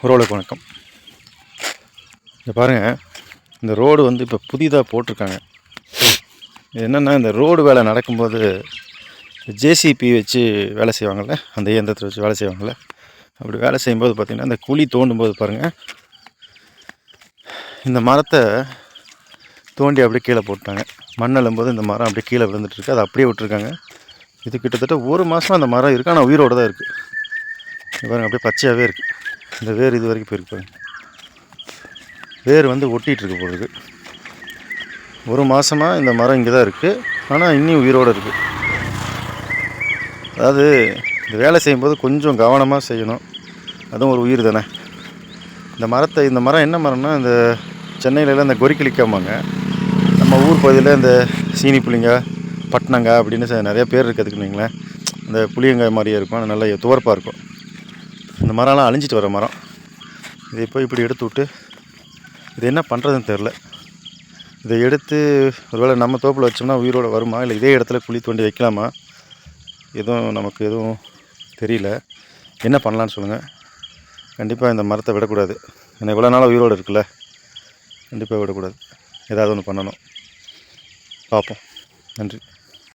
உறவுகளுக்கு வணக்கம். இங்கே பாருங்கள், இந்த ரோடு வந்து இப்போ புதிதாக போட்டிருக்காங்க. இது என்னென்னா, இந்த ரோடு வேலை நடக்கும்போது ஜேசிபி வச்சு வேலை செய்வாங்கள்ல, அந்த இயந்திரத்தை வச்சு வேலை செய்வாங்கள்ல, அப்படி வேலை செய்யும்போது பார்த்திங்கன்னா, இந்த குழி தோண்டும்போது பாருங்கள், இந்த மரத்தை தோண்டி அப்படியே கீழே போட்டாங்க. மண் அள்ளும்போது இந்த மரம் அப்படியே கீழே விழுந்துட்டுருக்கு. அதை அப்படியே விட்டுருக்காங்க. இது கிட்டத்தட்ட ஒரு மாதமாக அந்த மரம் இருக்குது, ஆனால் உயிரோடு தான் இருக்குது. பாருங்கள், அப்படியே பச்சையாகவே இருக்குது. இந்த வேர் இது வரைக்கும் போயிருக்கு பாருங்க. வேர் வந்து ஒட்டிகிட்ருக்கு போடுறது. ஒரு மாதமாக இந்த மரம் இங்கே தான் இருக்குது, ஆனால் இன்னும் உயிரோடு இருக்குது. அதாவது இந்த வேலை செய்யும்போது கொஞ்சம் கவனமாக செய்யணும். அதுவும் ஒரு உயிர் தானே. இந்த மரம் என்ன மரம்னா, இந்த சென்னையிலலாம் இந்த கொரிக்கிளிக்காமாங்க. நம்ம ஊர் பகுதியில் இந்த சீனி புளிங்க, பட்னங்க அப்படின்னு நிறைய பேர் இருக்கிறதுக்கு வைங்களேன். இந்த புளியங்காய் மாதிரியே இருக்கும், அது நல்ல துவர்ப்பாக இருக்கும். இந்த மரம்லாம் அழிஞ்சிட்டு வர மரம். இதை போய் இப்படி எடுத்து விட்டு, இது என்ன பண்ணுறதுன்னு தெரில. இதை எடுத்து ஒருவேளை நம்ம தோப்பில் வச்சோம்னா உயிரோடு வருமா, இல்லை இதே இடத்துல குழி தோண்டி வைக்கலாமா, நமக்கு எதுவும் தெரியல. என்ன பண்ணலான்னு சொல்லுங்கள். கண்டிப்பாக இந்த மரத்தை விடக்கூடாது. ஏன்னா இவ்வளோ நாளாக உயிரோடு இருக்குல்ல, கண்டிப்பாக விடக்கூடாது. ஏதாவது ஒன்று பண்ணணும். பார்ப்போம். நன்றி.